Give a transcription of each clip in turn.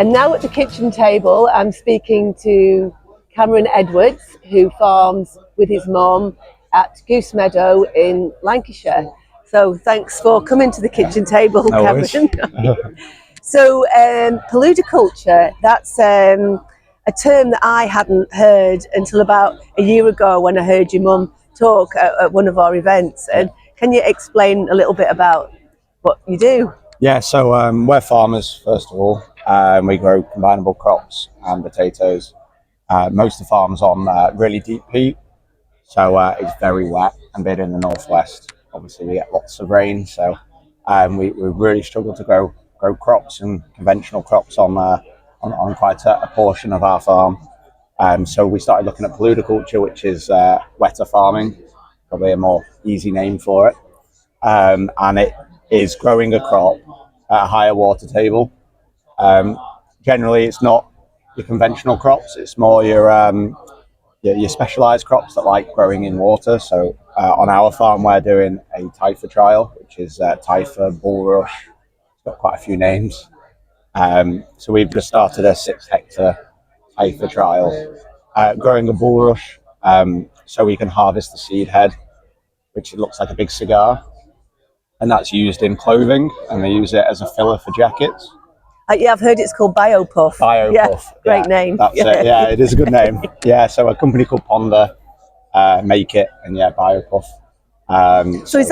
And now at the kitchen table, I'm speaking to Cameron Edwards, who farms with his mom at Goose Meadow in Lancashire. So thanks for coming to the kitchen table, No Cameron. worries. So Paludiculture, that's a term that I hadn't heard until about a year ago when I heard your mum talk at one of our events. And can you explain a little bit about what you do? Yeah, so we're farmers, first of all. We grow combinable crops and potatoes. Most of the farm's on really deep peat, so it's very wet, and being in the northwest, obviously we get lots of rain, so we really struggle to grow crops and conventional crops on quite a portion of our farm. So we started looking at paludiculture, which is wetter farming, probably a more easy name for it, and it is growing a crop at a higher water table. Generally, it's not your conventional crops; it's more your specialised crops that like growing in water. So on our farm, we're doing a Typha trial, which is Typha, bulrush. It's got quite a few names. So we've just started a 6-hectare Typha trial, growing a bulrush, so we can harvest the seed head, which looks like a big cigar, and that's used in clothing, and they use it as a filler for jackets. Yeah, I've heard it's called BioPuff. BioPuff. Great name. That's it. Yeah, it is a good name. Yeah, so a company called Ponder make it, and BioPuff. So is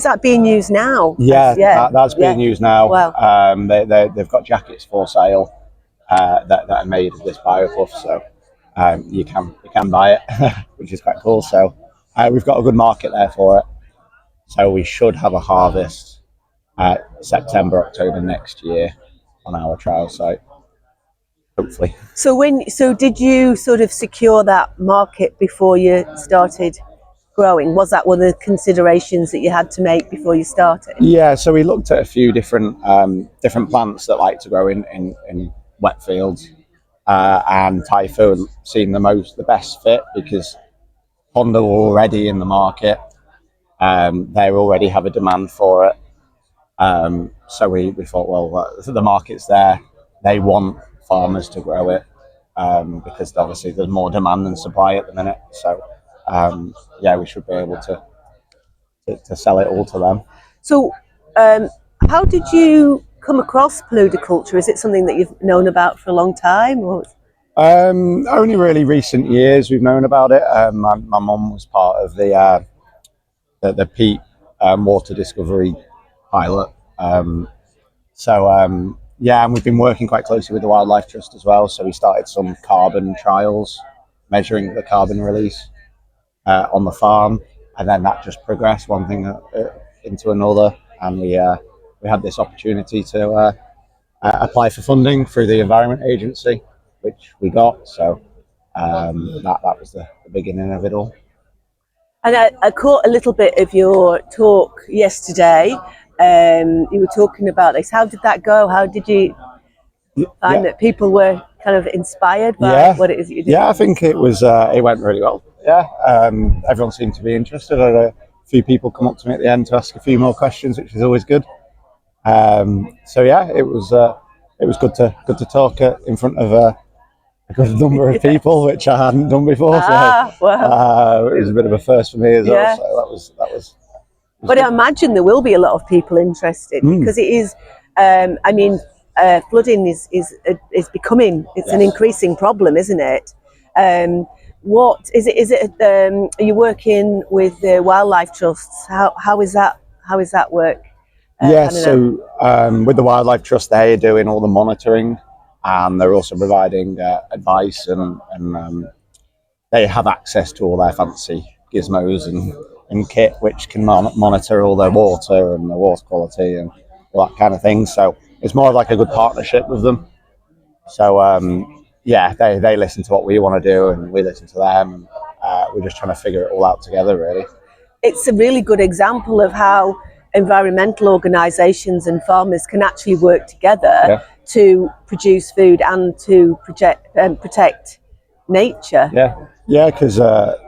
that being used now? Yeah, that's being used now. Wow. They've got jackets for sale that are made of this BioPuff, so you can buy it, which is quite cool. So we've got a good market there for it. So we should have a harvest September, October next year on our trial site, hopefully. So did you sort of secure that market before you started growing? Was that one of the considerations that you had to make before you started? Yeah, so we looked at a few different plants that like to grow in wet fields, and Typha seemed the best fit because Honda were already in the market. They already have a demand for it. So we thought, well, the market's there. They want farmers to grow it because obviously there's more demand than supply at the minute. So we should be able to sell it all to them. So how did you come across paludiculture? Is it something that you've known about for a long time? Or? Only really recent years we've known about it. My mum was part of the peat water discovery pilot. And we've been working quite closely with the Wildlife Trust as well. So we started some carbon trials, measuring the carbon release on the farm, and then that just progressed one thing into another, and we had this opportunity to apply for funding through the Environment Agency, which we got. So that was the beginning of it all. And I caught a little bit of your talk yesterday. You were talking about this. How did that go? How did you find that people were kind of inspired by what it is that you do? Yeah, I think it went really well. Yeah, everyone seemed to be interested. I had a few people come up to me at the end to ask a few more questions, which is always good. It was good to talk in front of a good number of people, which I hadn't done before. Wow. It was a bit of a first for me as well. So that was but I imagine there will be a lot of people interested because it is. Flooding is becoming. It's an increasing problem, isn't it? What is it? Is it? Are you working with the wildlife trusts? How is that work? With the Wildlife Trust, they are doing all the monitoring, and they're also providing advice, and they have access to all their fancy gizmos and kit, which can monitor all their water and the water quality and all that kind of thing. So it's more like a good partnership with them. So they listen to what we want to do, and we listen to them. We're just trying to figure it all out together, really. It's a really good example of how environmental organisations and farmers can actually work together to produce food and to protect nature. Because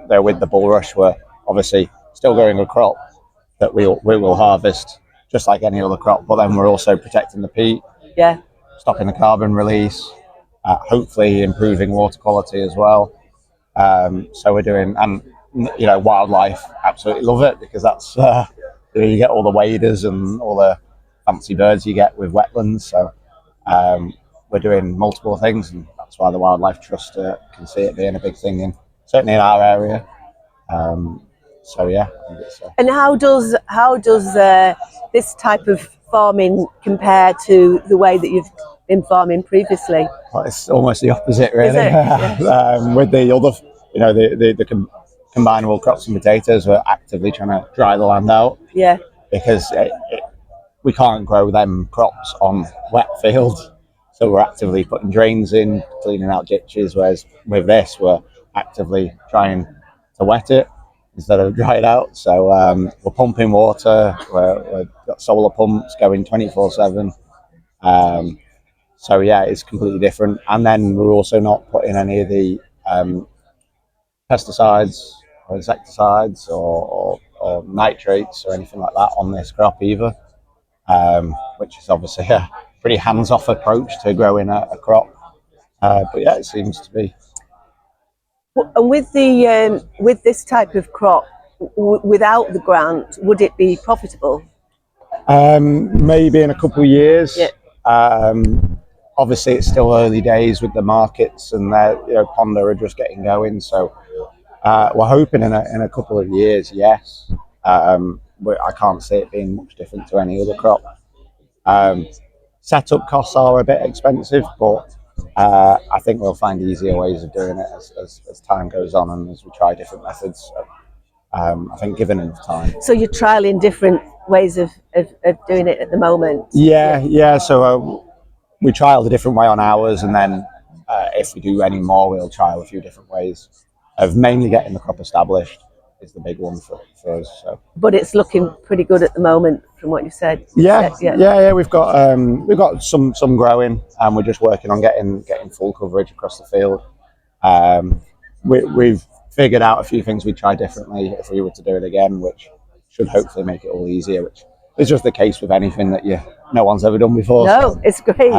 they're with the bulrush. We're obviously still growing a crop that we will harvest just like any other crop, but then we're also protecting the peat. stopping the carbon release, hopefully improving water quality as well. So we're doing, and wildlife absolutely love it, because that's you get all the waders and all the fancy birds you get with wetlands. So we're doing multiple things, and that's why the Wildlife Trust can see it being a big thing certainly in our area. So yeah, I think it's, And how does this type of farming compare to the way that you've been farming previously? well, it's almost the opposite, really. Is it? Yeah. With the other, the combinable crops and potatoes, we're actively trying to dry the land out. Yeah. Because we can't grow them crops on wet fields, so we're actively putting drains in, cleaning out ditches. Whereas with this, we're actively trying to wet it instead of dry it out. So we're pumping water. We've got solar pumps going 24/7. So yeah, it's completely different. And then we're also not putting any of the pesticides or insecticides or nitrates or anything like that on this crop either, which is obviously a pretty hands-off approach to growing a crop. But yeah, it seems to be. And with this type of crop, without the grant, would it be profitable? Maybe in a couple of years. Yeah. Obviously, it's still early days with the markets, and Ponder are just getting going. So we're hoping in a couple of years, yes. But I can't see it being much different to any other crop. Setup costs are a bit expensive, but I think we'll find easier ways of doing it as time goes on and as we try different methods. So, I think given enough time. So you're trialing different ways of doing it at the moment? Yeah. So we trialled a different way on ours, and then if we do any more, we'll trial a few different ways of mainly getting the crop established is the big one for us. So. But it's looking pretty good at the moment, from what you said. Yeah. We've got some growing, and we're just working on getting full coverage across the field. We've figured out a few things we'd try differently if we were to do it again, which should hopefully make it all easier. Which is just the case with anything that no one's ever done before. No, so, it's great.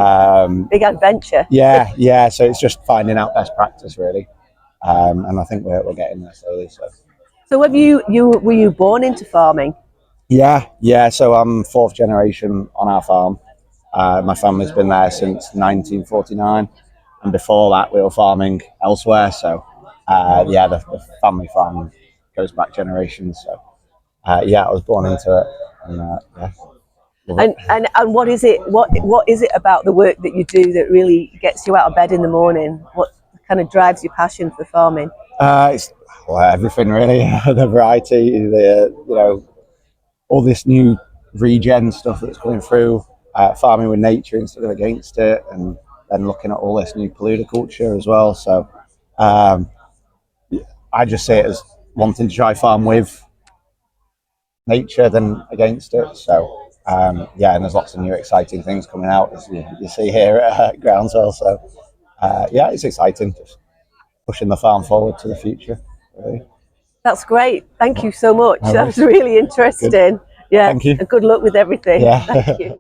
Big adventure. Yeah. So it's just finding out best practice, really. And I think we're getting there slowly. So were you born into farming? Yeah. So I'm fourth generation on our farm. My family's been there since 1949, and before that we were farming elsewhere. So the family farm goes back generations. So I was born into it, and And what is it? What is it about the work that you do that really gets you out of bed in the morning? What kind of drives your passion for farming? It's everything really. The variety, all this new regen stuff that's coming through, farming with nature instead of against it, and then looking at all this new Paludiculture as well. So I just see it as wanting to try farm with nature than against it. So and there's lots of new exciting things coming out, as you see here at Groundswell. So it's exciting, just pushing the farm forward to the future, really. That's great. Thank you so much. That was really interesting. Good. Yeah. Thank you. And good luck with everything. Yeah. Thank you.